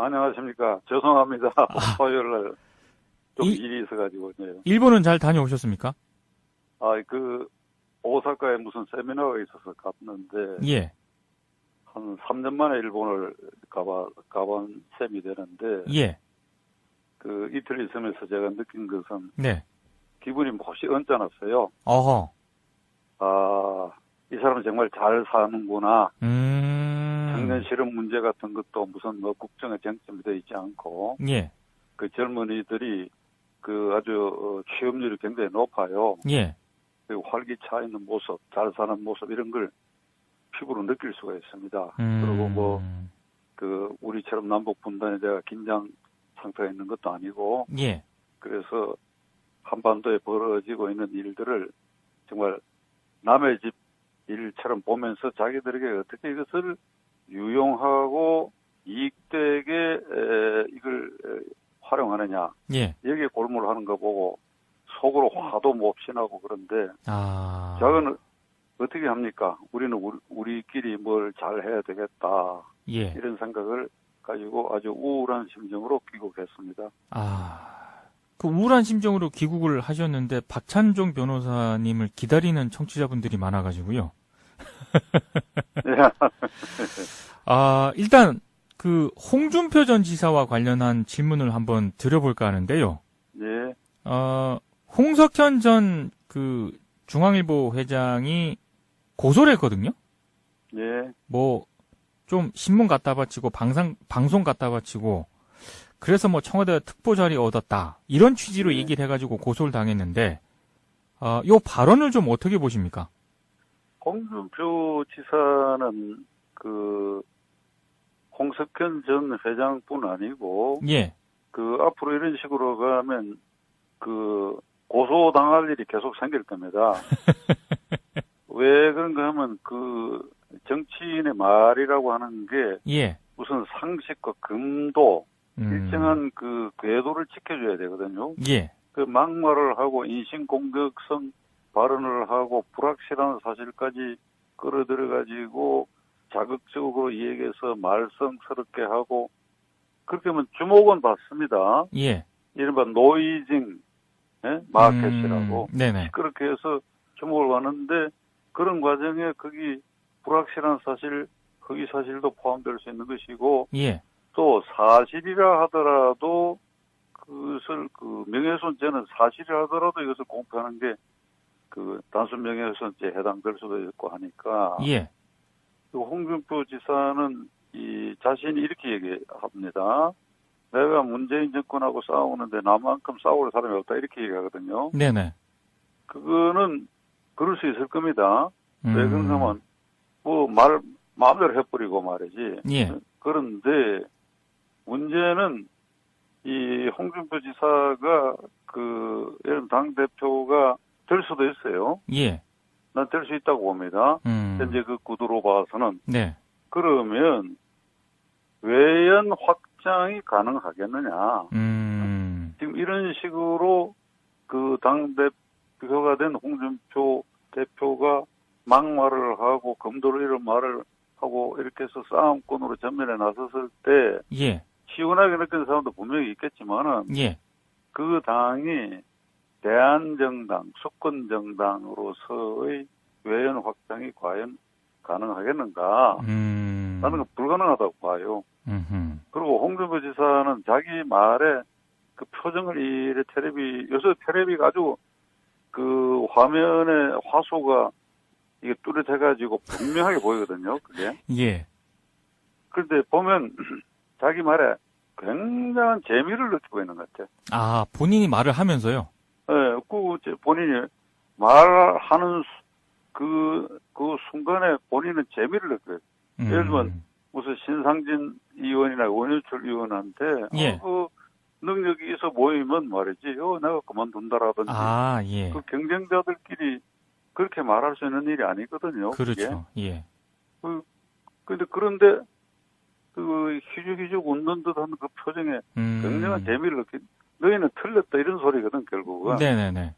안녕하십니까. 죄송합니다. 화요일 날 좀 일이 있어가지고. 네. 일본은 잘 다녀오셨습니까? 오사카에 무슨 세미나가 있어서 갔는데. 예. 한 3년 만에 일본을 가본 셈이 되는데. 예. 이틀 있으면서 제가 느낀 것은. 네. 기분이 몹시 언짢았어요. 어허. 이 사람은 정말 잘 사는구나. 청년 실업 문제 같은 것도 무슨 국정의 쟁점이 되어 있지 않고. 예. 젊은이들이 아주 취업률이 굉장히 높아요. 예. 그리고 활기차 있는 모습, 잘 사는 모습 이런 걸 피부로 느낄 수가 있습니다. 그리고 우리처럼 남북 분단에 대해 긴장 상태가 있는 것도 아니고. 예. 그래서 한반도에 벌어지고 있는 일들을 정말 남의 집 일처럼 보면서 자기들에게 어떻게 이것을 유용하고 이익되게 이걸 활용하느냐. 예. 여기에 골몰 하는 거 보고 속으로 화도 몹신하고 그런데. 저는 어떻게 합니까? 우리는 우리끼리 뭘 잘해야 되겠다. 예. 이런 생각을 가지고 아주 우울한 심정으로 귀국했습니다. 그 우울한 심정으로 귀국을 하셨는데 박찬종 변호사님을 기다리는 청취자분들이 많아가지고요. 일단 홍준표 전 지사와 관련한 질문을 한번 드려볼까 하는데요. 네. 홍석현 전 중앙일보 회장이 고소를 했거든요. 네. 좀 신문 갖다 바치고 방송 갖다 바치고 그래서 청와대 특보 자리 얻었다. 이런 취지로 네. 얘기를 해가지고 고소를 당했는데, 요 발언을 좀 어떻게 보십니까? 홍준표 지사는 홍석현 전 회장뿐 아니고, 예. 앞으로 이런 식으로 가면, 고소당할 일이 계속 생길 겁니다. 왜 그런가 하면, 정치인의 말이라고 하는 게, 예. 무슨 상식과 금도, 일정한 궤도를 지켜줘야 되거든요. 예. 막말을 하고 인신공격성 발언을 하고 불확실한 사실까지 끌어들여가지고 자극적으로 얘기해서 말썽스럽게 하고 그렇게 하면 주목은 받습니다. 예. 이른바 노이징 마켓이라고 네네. 그렇게 해서 주목을 받는데 그런 과정에 거기 불확실한 사실, 허위 사실도 포함될 수 있는 것이고 예. 또 사실이라 하더라도 그것을 명예훼손죄는 사실이라 하더라도 이것을 공표하는 게 단순 명예훼손죄에 해당될 수도 있고 하니까. 예. 홍준표 지사는 자신이 이렇게 얘기합니다. 내가 문재인 정권하고 싸우는데 나만큼 싸울 사람이 없다 이렇게 얘기하거든요. 네네. 그거는 그럴 수 있을 겁니다. 왜 그런가 하면 마음대로 해버리고 말이지. 예. 그런데 문제는 이 홍준표 지사가 이런 당대표가 될 수도 있어요. 예. 난 될 수 있다고 봅니다. 현재 구도로 봐서는. 네. 그러면 외연 확장이 가능하겠느냐. 지금 이런 식으로 당대표가 된 홍준표 대표가 막말을 하고 검도를 이런 말을 하고 이렇게 해서 싸움꾼으로 전면에 나섰을 때 예. 시원하게 느끼는 사람도 분명히 있겠지만은 예. 그 당이 대한정당, 수권정당으로서의 외연 확장이 과연 가능하겠는가? 나는 건 불가능하다고 봐요. 그리고 홍준표 지사는 자기 말에 표정을 요새 텔레비가 아주 화면에 화소가 이게 뚜렷해가지고 분명하게 보이거든요, 그게. 예. 그런데 보면 자기 말에 굉장한 재미를 느끼고 있는 것 같아요. 본인이 말을 하면서요? 네, 본인이 말하는 그 순간에 본인은 재미를 느껴요. 예를 들면 무슨 신상진 의원이나 원유철 의원한테 예. 능력이 있어 보이면 말이지, 내가 그만둔다라든지. 예. 경쟁자들끼리 그렇게 말할 수 있는 일이 아니거든요. 그렇죠. 그게. 예. 그런데 희죽희죽 웃는 듯한 그 표정에 굉장한 재미를 너희는 틀렸다 이런 소리거든 결국은. 네네네.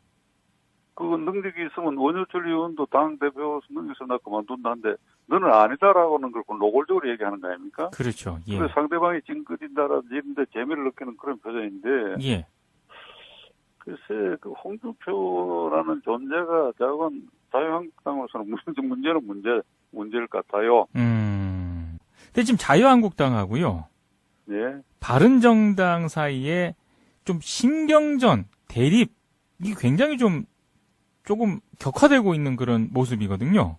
그 능력이 있으면 원효철 의원도 당대표 능력이 있으면 나 그만둔다는데 너는 아니다라고는 걸 노골적으로 얘기하는 거 아닙니까? 그렇죠. 예. 그래서 상대방이 찡그린다라든지 이런데 재미를 느끼는 그런 표정인데 예. 글쎄 그 홍준표라는 존재가 자유한국당으로서는 문제일 것 같아요. 근데 지금 자유한국당하고요. 예. 바른정당 사이에 좀 신경전, 대립, 이게 굉장히 조금 격화되고 있는 그런 모습이거든요.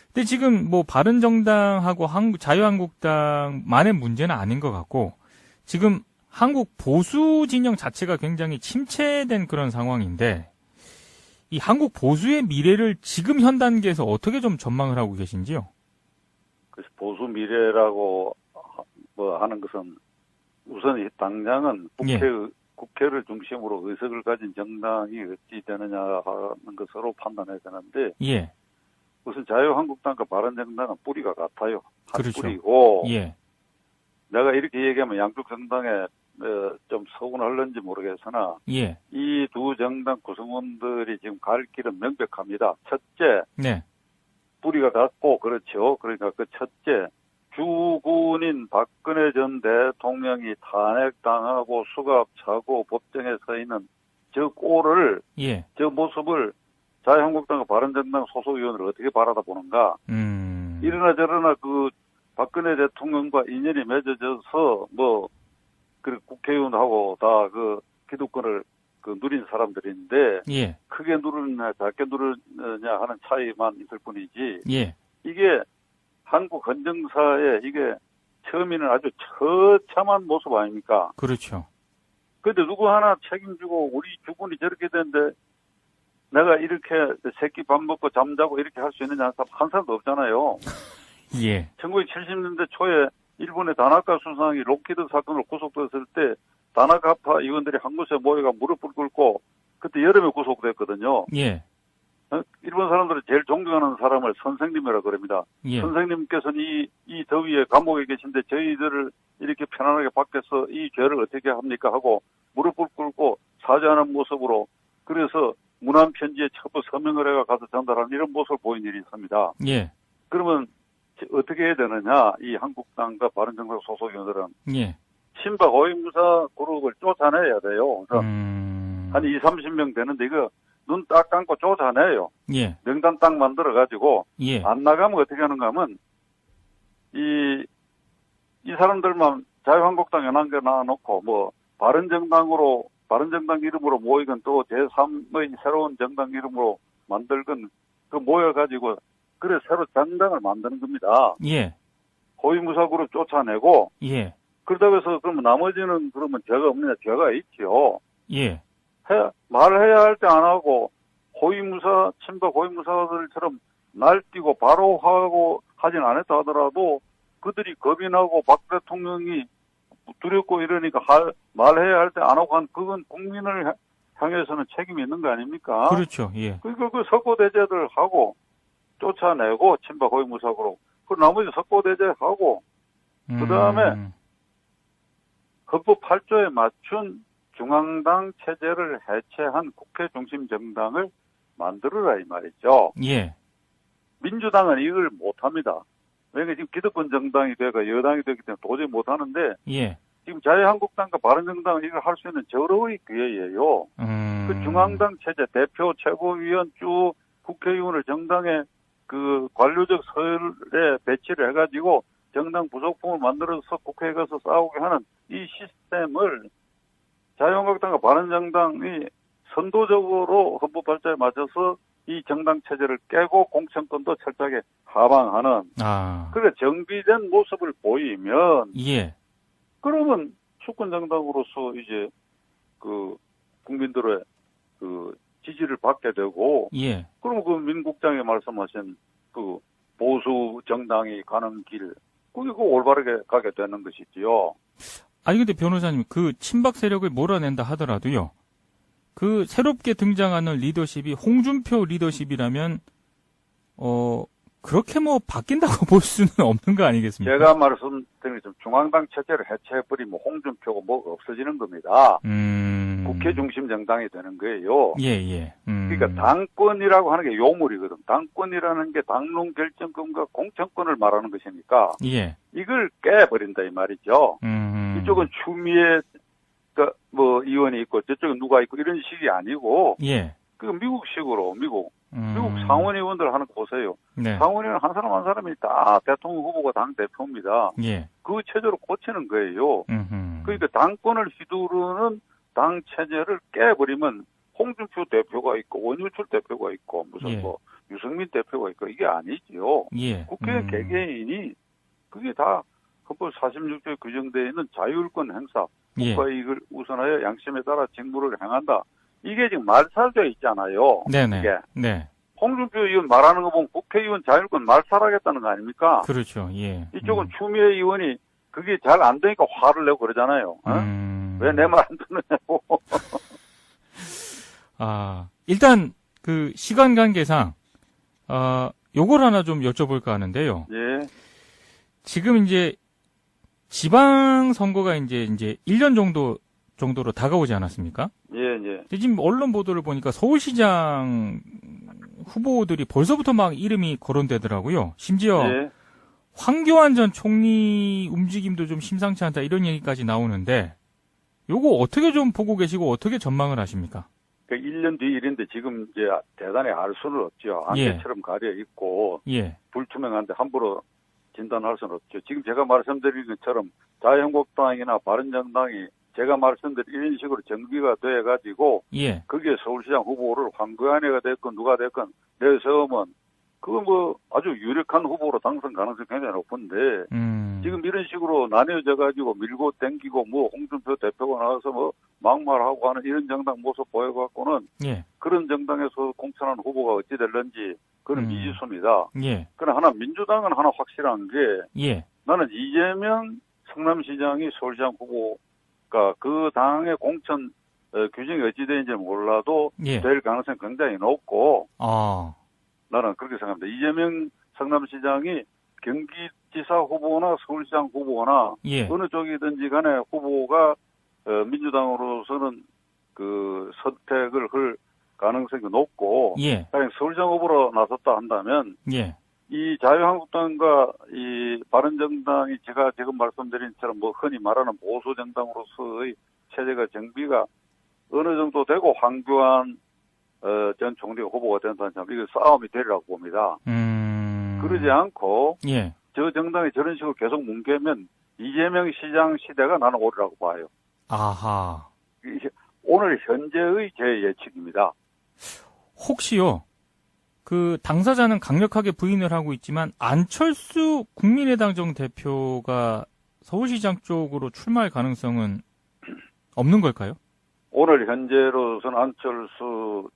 근데 지금 뭐 바른정당하고 자유한국당만의 문제는 아닌 것 같고, 지금 한국 보수 진영 자체가 굉장히 침체된 그런 상황인데, 이 한국 보수의 미래를 지금 현 단계에서 어떻게 좀 전망을 하고 계신지요? 그래서 보수 미래라고 뭐 하는 것은 우선 당장은 국회를 중심으로 의석을 가진 정당이 어찌 되느냐 하는 것으로 판단해야 되는데, 예. 우선 자유한국당과 바른정당은 뿌리가 같아요. 한 그렇죠. 뿌리고, 예. 내가 이렇게 얘기하면 양쪽 정당에 좀 서운할는지 모르겠으나, 예. 이 두 정당 구성원들이 지금 갈 길은 명백합니다. 첫째, 네. 뿌리가 같고, 그렇죠. 그러니까 그 첫째, 주군인 박근혜 전 대통령이 탄핵당하고 수갑차고 법정에 서 있는 저 꼴을, 예. 저 모습을 자유한국당과 바른정당 소속 의원을 어떻게 바라다 보는가. 이러나 저러나 그 박근혜 대통령과 인연이 맺어져서 그 국회의원하고 다 그 기득권을 누린 사람들인데, 예. 크게 누르느냐 작게 누르느냐 하는 차이만 있을 뿐이지. 예. 이게 한국 헌정사에 이게 처음에는 아주 처참한 모습 아닙니까? 그렇죠. 근데 누구 하나 책임지고 우리 주군이 저렇게 되는데 내가 이렇게 새끼 밥 먹고 잠자고 이렇게 할 수 있느냐 한 사람도 없잖아요. 예. 1970년대 초에 일본의 다나카 수상이 록히드 사건으로 구속됐을 때 다나카파 의원들이 한 곳에 모여가 무릎을 꿇고 그때 여름에 구속됐거든요. 예. 일본 사람들은 제일 존경하는 사람을 선생님이라 그럽니다. 예. 선생님께서는 이 더위에 감옥에 계신데 저희들을 이렇게 편안하게 밖에서 이 죄를 어떻게 합니까 하고 무릎을 꿇고 사죄하는 모습으로, 그래서 문안 편지에 첩보 서명을 해가 가서 전달하는 이런 모습을 보인 일이 있습니다. 예. 그러면 어떻게 해야 되느냐? 이 한국당과 바른정당 소속 의원들은 예. 친박 호위무사 그룹을 쫓아내야 돼요. 그래서 한 20, 30명 되는데 이거 눈 딱 감고 쫓아내요. 예. 명단 딱 만들어가지고, 예. 안 나가면 어떻게 하는가 하면, 이 사람들만 자유한국당 연합에 놔놓고, 바른정당 이름으로 모이건 또 제3의 새로운 정당 이름으로 만들건, 그 모여가지고, 그래, 새로 정당을 만드는 겁니다. 예. 호위무사 그룹 쫓아내고, 예. 그러다고 해서 그러면 나머지는 그러면 죄가 없느냐? 죄가 있지요. 예. 말해야 할 때 안 하고, 친박 호위무사들처럼 날뛰고 바로 하고 하진 않았다 하더라도 그들이 겁이 나고 박 대통령이 두렵고 이러니까 말해야 할 때 안 하고 한 그건 국민을 향해서는 책임이 있는 거 아닙니까? 그렇죠. 예. 그러니까 그 석고대죄들 하고 쫓아내고 친박 호위무사로 그 나머지 석고대죄하고 그 다음에 헌법 8조에 맞춘 중앙당 체제를 해체한 국회 중심 정당을 만들어라 이 말이죠. 예. 민주당은 이걸 못합니다. 왜냐하면 지금 기득권 정당이 되고 여당이 되기 때문에 도저히 못하는데, 예. 지금 자유한국당과 바른정당은 이걸 할 수 있는 절호의 기회예요. 그 중앙당 체제, 대표, 최고위원, 쭉 국회의원을 정당의 그 관료적 서열에 배치를 해가지고 정당 부속품을 만들어서 국회에 가서 싸우게 하는 이 시스템을 자유한국당과 바른정당이 선도적으로 헌법 8조에 맞춰서 이 정당 체제를 깨고 공천권도 철저하게 하방하는, 그래 정비된 모습을 보이면, 예. 그러면 수권 정당으로서 이제 그 국민들의 그 지지를 받게 되고, 예. 그러면 그 민국장이 말씀하신 그 보수 정당이 가는 길, 그게 올바르게 가게 되는 것이지요. 아니 근데 변호사님, 그 친박 세력을 몰아낸다 하더라도요, 그 새롭게 등장하는 리더십이 홍준표 리더십이라면 그렇게 바뀐다고 볼 수는 없는 거 아니겠습니까? 제가 말씀드린 것처럼 중앙당 체제를 해체해버리면 홍준표가 없어지는 겁니다. 국회 중심 정당이 되는 거예요. 예, 예. 그러니까 당권이라고 하는 게 요물이거든. 당권이라는 게 당론 결정권과 공천권을 말하는 것이니까 예. 이걸 깨버린다 이 말이죠. 이쪽은 추미애 뭐 의원이 있고 저쪽은 누가 있고 이런 식이 아니고 예. 그 미국식으로 미국 상원 의원들 하는 거 보세요. 네. 상원 의원 한 사람 한 사람이 다 대통령 후보가 당 대표입니다. 예. 그 체제로 고치는 거예요. 그러니까 당권을 휘두르는 당 체제를 깨버리면 홍준표 대표가 있고 원유철 대표가 있고 무슨 예. 뭐 유승민 대표가 있고 이게 아니지요. 예. 국회 개개인이 그게 다 헌법 46조에 규정되어 있는 자율권 행사, 예. 국가 이익을 우선하여 양심에 따라 직무를 행한다. 이게 지금 말살되어 있잖아요. 네네. 이게. 네. 홍준표 의원 말하는 거 보면 국회의원 자율권 말살하겠다는 거 아닙니까? 그렇죠. 예. 이쪽은 추미애 의원이 그게 잘 안 되니까 화를 내고 그러잖아요. 왜 내 말 안 듣느냐고. 일단 그 시간 관계상 요걸 하나 좀 여쭤볼까 하는데요. 예. 지금 이제 지방 선거가 이제 1년 정도로 다가오지 않았습니까? 예, 예. 근데 지금 언론 보도를 보니까 서울시장 후보들이 벌써부터 막 이름이 거론되더라고요. 심지어 예. 황교안 전 총리 움직임도 좀 심상치 않다 이런 얘기까지 나오는데 요거 어떻게 좀 보고 계시고 어떻게 전망을 하십니까? 그 1년 뒤 일인데 지금 이제 대단히 알 수는 없죠. 안개처럼 가려 있고 예. 불투명한데 함부로 진단할 수는 없죠. 지금 제가 말씀드린 것처럼 자유한국당이나 바른정당이 제가 말씀드린 이런 식으로 정비가 돼가지고 예. 거기에 서울시장 후보를 황교안이가 됐건 누가 됐건 내세우면 그거 뭐 아주 유력한 후보로 당선 가능성이 굉장히 높은데 지금 이런 식으로 나뉘어져가지고 밀고 땡기고 뭐 홍준표 대표가 나와서 뭐 막말하고 하는 이런 정당 모습 보여갖고는 예. 그런 정당에서 공천한 후보가 어찌 될런지 그건 미지수입니다. 예. 그러나 하나 민주당은 하나 확실한 게 예. 나는 이재명 성남시장이 서울시장 후보가 그 당의 공천 규정이 어찌 되는지 몰라도 예. 될 가능성이 굉장히 높고 나는 그렇게 생각합니다. 이재명 성남시장이 경기지사 후보나 서울시장 후보나 예. 어느 쪽이든지 간에 후보가 민주당으로서는 그 선택을 할 가능성이 높고 예. 서울시장 후보로 나섰다 한다면 예. 이 자유한국당과 이 바른정당이 제가 지금 말씀드린 것처럼 뭐 흔히 말하는 보수 정당으로서의 체제가 정비가 어느 정도 되고 황교안 전 총리가 후보가 된다는 점 이거 싸움이 되리라고 봅니다. 그러지 않고 예. 저 정당이 저런 식으로 계속 뭉개면 이재명 시장 시대가 나는 오리라고 봐요. 아하. 오늘 현재의 제 예측입니다. 혹시요, 그 당사자는 강력하게 부인을 하고 있지만 안철수 국민의당 정 대표가 서울시장 쪽으로 출마할 가능성은 없는 걸까요? 오늘 현재로서는 안철수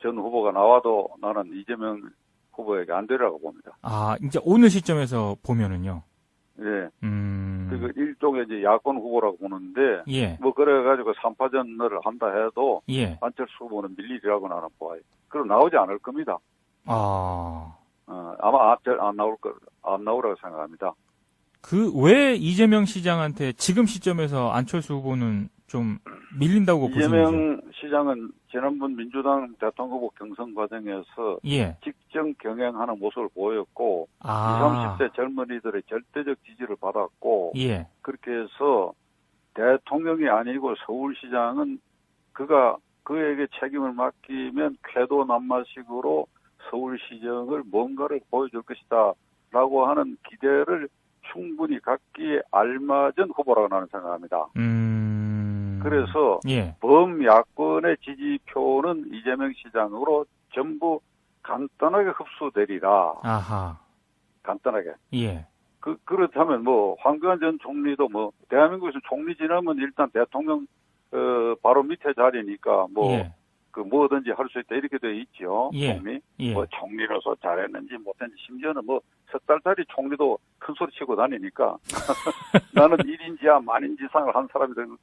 전 후보가 나와도 나는 이재명 후보에게 안 되라고 봅니다. 이제 오늘 시점에서 보면은요. 예. 그 일종의 이제 야권 후보라고 보는데, 예. 뭐 그래가지고 3파전을 한다 해도, 예. 안철수 후보는 밀리리라고 나는 봐요. 그럼 나오지 않을 겁니다. 아마 안 나오라고 생각합니다. 왜 이재명 시장한테 지금 시점에서 안철수 후보는 좀 밀린다고 보시는지요? 이재명 시장은 지난번 민주당 대통령 후보 경선 과정에서 예. 직정 경행하는 모습을 보였고 20, 30대 젊은이들의 절대적 지지를 받았고 예. 그렇게 해서 대통령이 아니고 서울시장은 그에게 책임을 맡기면 쾌도난마식으로 서울시정을 뭔가를 보여줄 것이다 라고 하는 기대를 충분히 갖기에 알맞은 후보라고 나는 생각합니다. 그래서 예. 범야권의 지지표는 이재명 시장으로 전부 간단하게 흡수되리라. 아하. 간단하게. 예. 그렇다면 뭐 황교안 전 총리도 뭐 대한민국에서 총리 지나면 일단 대통령 바로 밑에 자리니까 뭐 예. 뭐든지 할 수 있다 이렇게 돼 있죠. 예. 총리. 예. 뭐 총리로서 잘했는지 못했는지 심지어는 뭐 석 달짜리 총리도 큰 소리 치고 다니니까 나는 1인지야 만인지상을 한 사람이 되는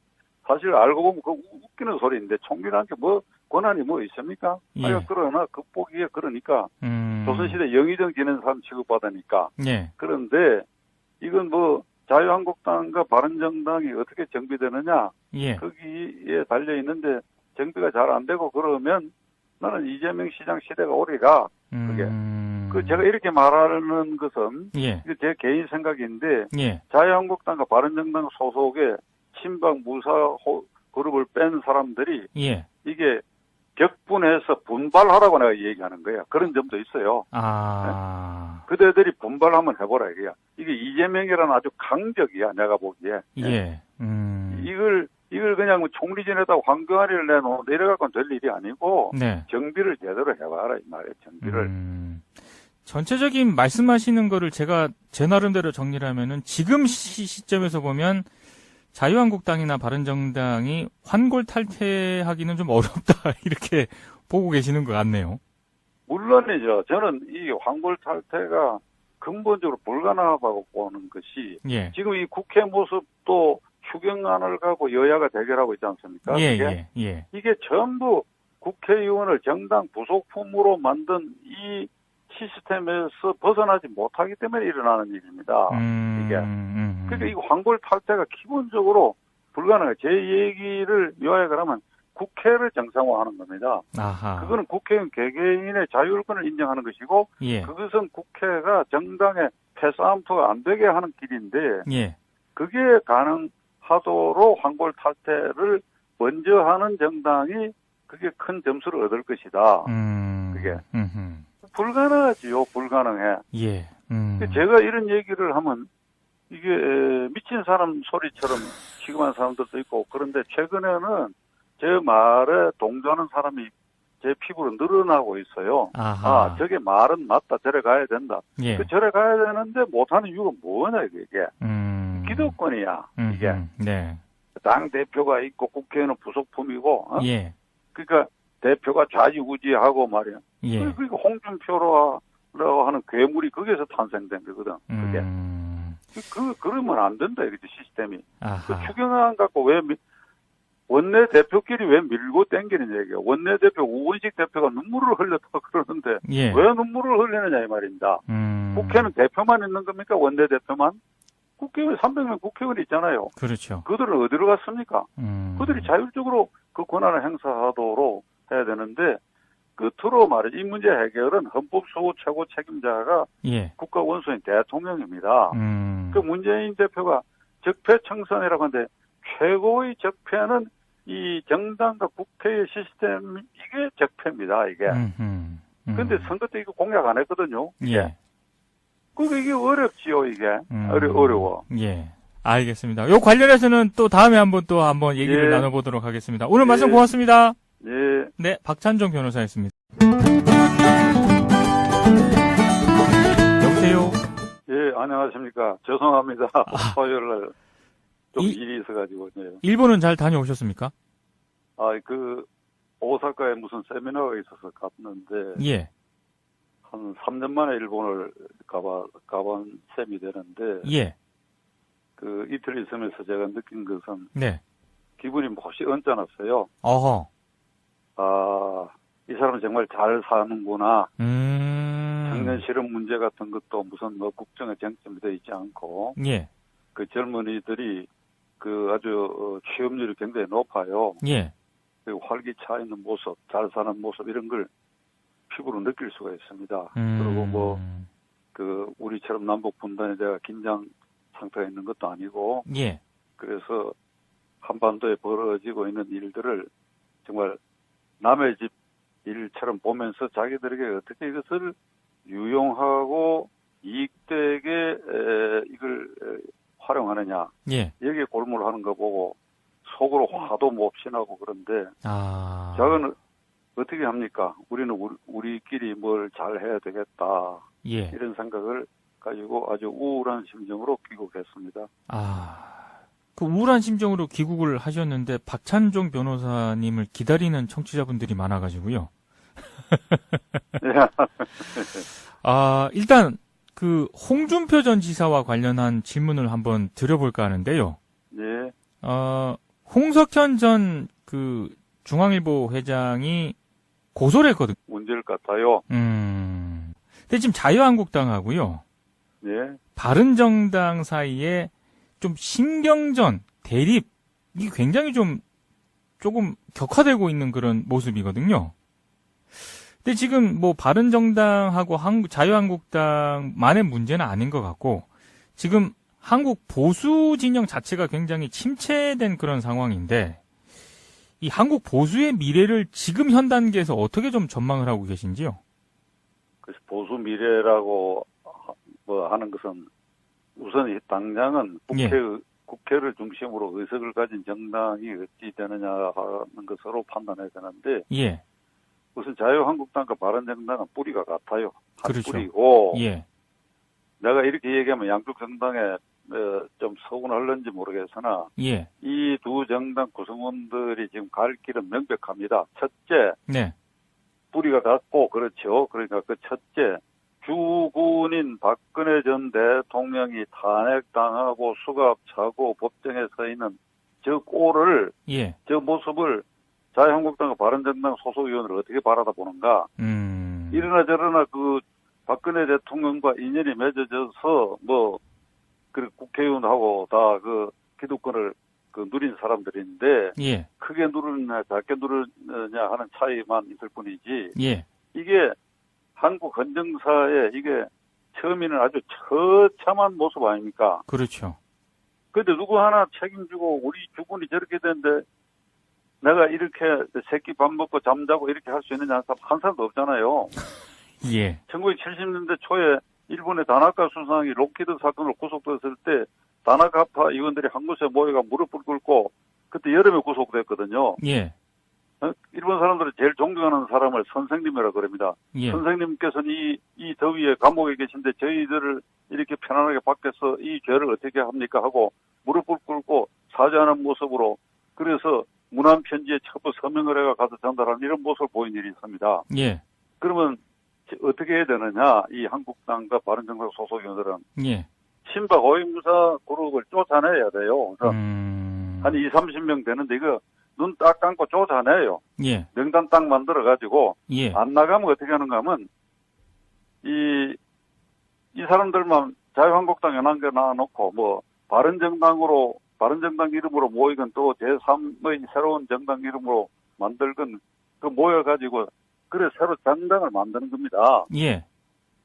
사실 알고 보면 그 웃기는 소리인데 총리한테 뭐 권한이 뭐 있습니까? 예. 그러나 극복이에 그러니까 조선시대 영의정 지낸 사람 취급받으니까 예. 그런데 이건 뭐 자유한국당과 바른정당이 어떻게 정비되느냐, 예. 거기에 달려 있는데 정비가 잘 안 되고 그러면 나는 이재명 시장 시대가 오래가. 그게 제가 이렇게 말하는 것은 예. 이게 제 개인 생각인데 예. 자유한국당과 바른정당 소속의 친박 무사 그룹을 뺀 사람들이 예. 이게 격분해서 분발하라고 내가 얘기하는 거야. 그런 점도 있어요. 아. 네? 그대들이 분발 한번 해보라 이게야. 이게 이재명이라는 아주 강적이야 내가 보기에. 예. 이걸 그냥 뭐 총리 지내다 황교안이를 내놓고 내려갖고는 될 일이 아니고 네. 정비를 제대로 해봐라 이 말이에요. 정비를. 전체적인 말씀하시는 거를 제가 제 나름대로 정리를 하면은 지금 시점에서 보면 자유한국당이나 바른정당이 환골 탈퇴하기는 좀 어렵다 이렇게 보고 계시는 것 같네요. 물론이죠. 저는 이 환골 탈퇴가 근본적으로 불가능하다고 보는 것이 예. 지금 이 국회 모습도 추경안을 가고 여야가 대결하고 있지 않습니까? 예. 이게 전부 국회의원을 정당 부속품으로 만든 이 시스템에서 벗어나지 못하기 때문에 일어나는 일입니다. 이게. 그러니까 이 환골 탈퇴가 기본적으로 불가능해요. 제 얘기를 요약을 하면 국회를 정상화하는 겁니다. 아하. 그거는 국회의원 개개인의 자율권을 인정하는 것이고 예. 그것은 국회가 정당의 패스암프가 안 되게 하는 길인데 예. 그게 가능하도록 환골 탈퇴를 먼저 하는 정당이 그게 큰 점수를 얻을 것이다. 그게. 불가능하지요. 불가능해. 예. 제가 이런 얘기를 하면 이게 미친 사람 소리처럼 취급하는 사람들도 있고 그런데 최근에는 제 말에 동조하는 사람이 제 피부로 늘어나고 있어요. 아하. 아, 저게 말은 맞다. 절에 가야 된다. 예. 그 절에 가야 되는데 못하는 이유가 뭐냐 이게. 기득권이야. 이게. 네. 당 대표가 있고 국회의원은 부속품이고. 예. 그러니까 대표가 좌지우지하고 말이야. 예. 그러니까 홍준표라고 하는 괴물이 거기에서 탄생된 거거든. 그게. 그러면 안 된다 이거지 시스템이. 그 추경안 갖고 왜 원내 대표끼리 왜 밀고 땡기는 얘기야. 원내 대표 우원식 대표가 눈물을 흘렸다 그러는데 예. 왜 눈물을 흘리느냐 이 말입니다. 국회는 대표만 있는 겁니까? 원내 대표만? 국회의원 300명 국회의원이 있잖아요. 그렇죠. 그들은 어디로 갔습니까? 그들이 자율적으로 그 권한을 행사하도록 해야 되는데 끝으로 말이지 이 문제 해결은 헌법소호 최고 책임자가 예. 국가 원수인 대통령입니다. 그 문재인 대표가 적폐청산이라고 하는데 최고의 적폐는 이 정당과 국회의 시스템 이게 적폐입니다. 이게. 근데 선거 때 이거 공약 안 했거든요. 예. 그러니까 이게 어렵지요. 이게 어려워. 예. 알겠습니다. 요 관련해서는 또 다음에 한번 얘기를 나눠보도록 하겠습니다. 오늘 말씀 고맙습니다. 예. 네, 박찬종 변호사였습니다. 여보세요? 예, 안녕하십니까. 죄송합니다. 화요일 날 좀 일이 있어가지고. 네. 일본은 잘 다녀오셨습니까? 오사카에 무슨 세미나가 있어서 갔는데. 예. 한 3년 만에 일본을 가본 셈이 되는데. 예. 그 이틀 있으면서 제가 느낀 것은. 네. 기분이 몹시 언짢았어요. 어허. 이 사람은 정말 잘 사는구나. 청년 실업 문제 같은 것도 무슨 국정의 쟁점이 되어 있지 않고. 예. 그 젊은이들이 아주 취업률이 굉장히 높아요. 예. 그리고 활기차 있는 모습, 잘 사는 모습 이런 걸 피부로 느낄 수가 있습니다. 그리고 우리처럼 남북 분단에 대한 긴장 상태가 있는 것도 아니고. 예. 그래서 한반도에 벌어지고 있는 일들을 정말 남의 집 일처럼 보면서 자기들에게 어떻게 이것을 유용하고 이익되게 이걸 활용하느냐. 예. 여기에 골몰 하는 거 보고 속으로 화도 몹시 나고 그런데. 저는 어떻게 합니까? 우리는 우리끼리 뭘 잘해야 되겠다. 예. 이런 생각을 가지고 아주 우울한 심정으로 귀국했습니다. 그 우울한 심정으로 귀국을 하셨는데 박찬종 변호사님을 기다리는 청취자분들이 많아가지고요. 일단 그 홍준표 전 지사와 관련한 질문을 한번 드려볼까 하는데요. 네. 홍석현 전 그 중앙일보 회장이 고소를 했거든요. 문제일 것 같아요. 근데 지금 자유한국당하고요. 네. 바른정당 사이에 좀 신경전, 대립, 이게 굉장히 조금 격화되고 있는 그런 모습이거든요. 근데 지금 뭐 바른정당하고 자유한국당만의 문제는 아닌 것 같고, 지금 한국 보수 진영 자체가 굉장히 침체된 그런 상황인데, 이 한국 보수의 미래를 지금 현 단계에서 어떻게 좀 전망을 하고 계신지요? 그래서 보수 미래라고 뭐 하는 것은 우선 이 당장은 국회를 중심으로 의석을 가진 정당이 어찌 되느냐 하는 것으로 판단해야 되는데, 예. 우선 자유한국당과 바른정당은 뿌리가 같아요. 한 그렇죠. 뿌리고, 예. 내가 이렇게 얘기하면 양쪽 정당에 좀 서운할는지 모르겠으나, 예. 이 두 정당 구성원들이 지금 갈 길은 명백합니다. 첫째, 네. 뿌리가 같고, 그렇죠. 그러니까 그 첫째, 주군인 박근혜 전 대통령이 탄핵당하고 수갑차고 법정에 서 있는 저 꼴을, 예. 저 모습을 자유한국당과 바른정당 소속 의원을 어떻게 바라다 보는가. 이러나 저러나 그 박근혜 대통령과 인연이 맺어져서 그 국회의원하고 다 그 기득권을 누린 사람들인데, 예. 크게 누르느냐 작게 누르느냐 하는 차이만 있을 뿐이지. 예. 이게 한국 헌정사에 이게 처음에는 아주 처참한 모습 아닙니까? 그렇죠. 근데 누구 하나 책임지고 우리 주군이 저렇게 되는데 내가 이렇게 새끼 밥 먹고 잠자고 이렇게 할 수 있느냐 한 사람도 없잖아요. 예. 1970년대 초에 일본의 다나카 수상이 록히드 사건으로 구속됐을 때 다나카파 의원들이 한 곳에 모여가 무릎을 꿇고 그때 여름에 구속됐거든요. 예. 일본 사람들이 제일 존경하는 사람을 선생님이라 그럽니다. 예. 선생님께서는 이 더위에 감옥에 계신데 저희들을 이렇게 편안하게 밖에서 이 죄를 어떻게 합니까 하고 무릎을 꿇고 사죄하는 모습으로, 그래서 문안편지에 첩보 서명을 해가 가서 전달하는 이런 모습을 보인 일이 있습니다. 예. 그러면 어떻게 해야 되느냐, 이 한국당과 바른정당 소속 의원들은 예. 친박 호위무사 그룹을 쫓아내야 돼요. 그래서 한 20, 30명 되는데 이거 눈 딱 감고 쫓아내요. 예. 명단 딱 만들어가지고, 예. 안 나가면 어떻게 하는가 하면, 이 사람들만 자유한국당에 남겨놔놓고, 바른정당 이름으로 모이건 또 제3의 새로운 정당 이름으로 만들건, 모여가지고, 그래, 새로 정당을 만드는 겁니다. 예.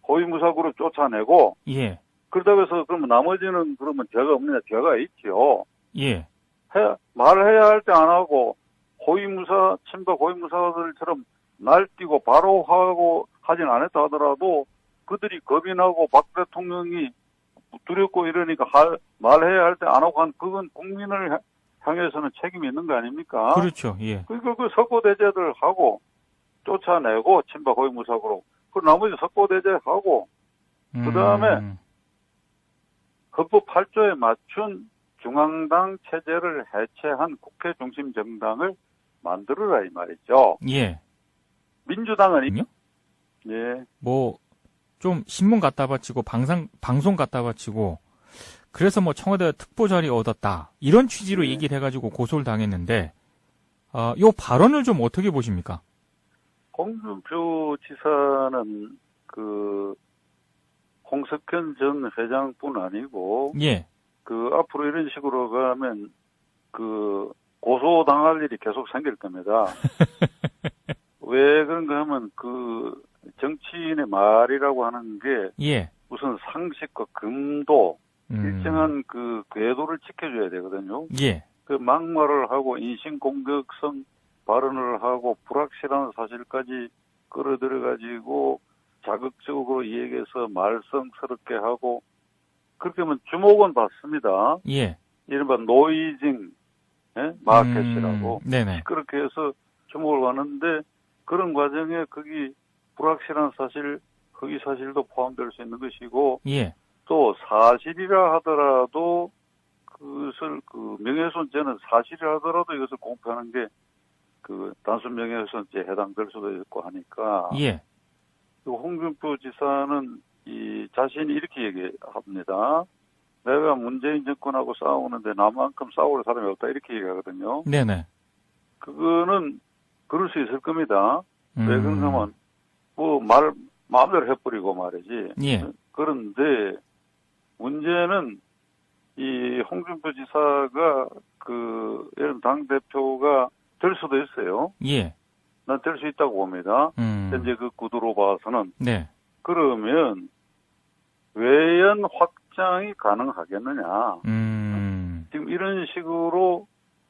호위무사 그룹 쫓아내고, 예. 그러다고 해서 그러면 나머지는 그러면 죄가 없느냐? 죄가 있지요. 예. 말해야 할 때 안 하고, 친박 호위무사들처럼 날뛰고 바로 하고 하진 않았다 하더라도 그들이 겁이 나고 박 대통령이 두렵고 이러니까 말해야 할 때 안 하고 한 그건 국민을 향해서는 책임이 있는 거 아닙니까? 그렇죠. 예. 그러니까 그 석고대죄들 하고 쫓아내고 친박 호위무사로 그 나머지 석고대죄하고 그 다음에 헌법 8조에 맞춘 중앙당 체제를 해체한 국회 중심 정당을 만들어라 이 말이죠. 예. 민주당은 예. 좀 신문 갖다 바치고 방송 갖다 바치고 그래서 청와대 특보 자리 얻었다 이런 취지로 네. 얘기를 해가지고 고소를 당했는데 요 발언을 좀 어떻게 보십니까? 홍준표 지사는 홍석현 전 회장뿐 아니고 예. 앞으로 이런 식으로 가면 고소당할 일이 계속 생길 겁니다. 왜 그런가 하면 정치인의 말이라고 하는 게 예. 우선 상식과 금도 일정한 궤도를 지켜줘야 되거든요. 예. 막말을 하고 인신공격성 발언을 하고 불확실한 사실까지 끌어들여가지고 자극적으로 얘기해서 말썽스럽게 하고 그렇게 하면 주목은 받습니다. 예. 이른바 노이징 마켓이라고 네네. 그렇게 해서 주목을 받는데 그런 과정에 거기 불확실한 사실, 허위 사실도 포함될 수 있는 것이고 예. 또 사실이라 하더라도 그것을 명예훼손죄는 사실이라 하더라도 이것을 공표하는 게 단순 명예훼손죄에 해당될 수도 있고 하니까 예. 홍준표 지사는 자신이 이렇게 얘기합니다. 내가 문재인 정권하고 싸우는데 나만큼 싸울 사람이 없다 이렇게 얘기하거든요. 네네. 그거는 그럴 수 있을 겁니다. 왜 그런가 하면 마음대로 해버리고 말이지. 예. 그런데 문제는 이 홍준표 지사가 예를 당 대표가 될 수도 있어요. 예. 난 될 수 있다고 봅니다. 현재 그 구도로 봐서는. 네. 그러면 외연 확장이 가능하겠느냐. 지금 이런 식으로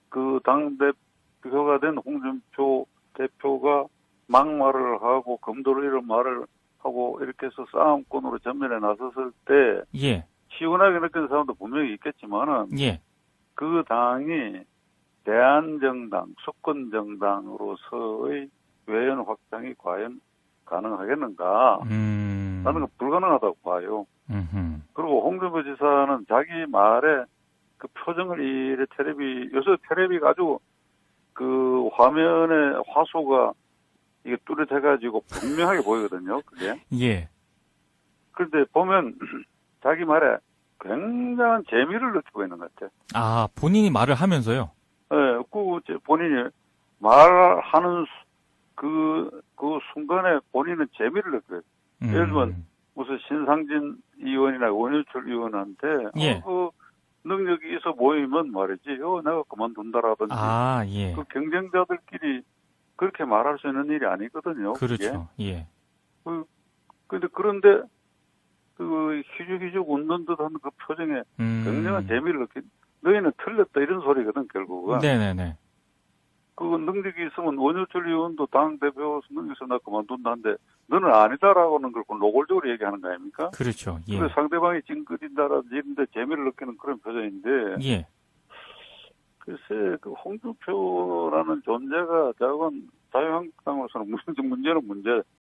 그 당 대표가 된 홍준표 대표가 막말을 하고 검도를 이런 말을 하고 이렇게 해서 싸움꾼으로 전면에 나섰을 때 예. 시원하게 느끼는 사람도 분명히 있겠지만은 예. 그 당이 대한정당, 수권정당으로서의 외연 확장이 과연 가능하겠는가? 나는 건 불가능하다고 봐요. 그리고 홍준표 지사는 자기 말에 그 표정을 이래 요새 텔레비가 아주 그 화면에 화소가 이게 뚜렷해가지고 분명하게 보이거든요, 그게. 예. 그런데 보면 자기 말에 굉장한 재미를 느끼고 있는 것 같아요. 아, 본인이 말을 하면서요? 예, 본인이 말하는 그 순간에 본인은 재미를 느껴요. 예를 들면, 무슨 신상진 의원이나 원유철 의원한테, 예. 그 능력이 있어 보이면 말이지, 내가 그만둔다라든지. 아, 예. 그 경쟁자들끼리 그렇게 말할 수 있는 일이 아니거든요. 그렇죠. 그게. 예. 그런데, 희죽희죽 웃는 듯 하는 그 표정에 굉장한 재미를 너희는 틀렸다 이런 소리거든, 결국은. 네네네. 그 능력이 있으면 원효철 의원도 당대표 능력에서 나 그만둔다는데 너는 아니다라고는 걸 노골적으로 얘기하는 거 아닙니까? 그렇죠. 예. 그래서 상대방이 찡그린다라든지 이런데 재미를 느끼는 그런 표정인데. 예. 글쎄, 그 홍준표라는 존재가 자유한국당으로서는 문제는 문제,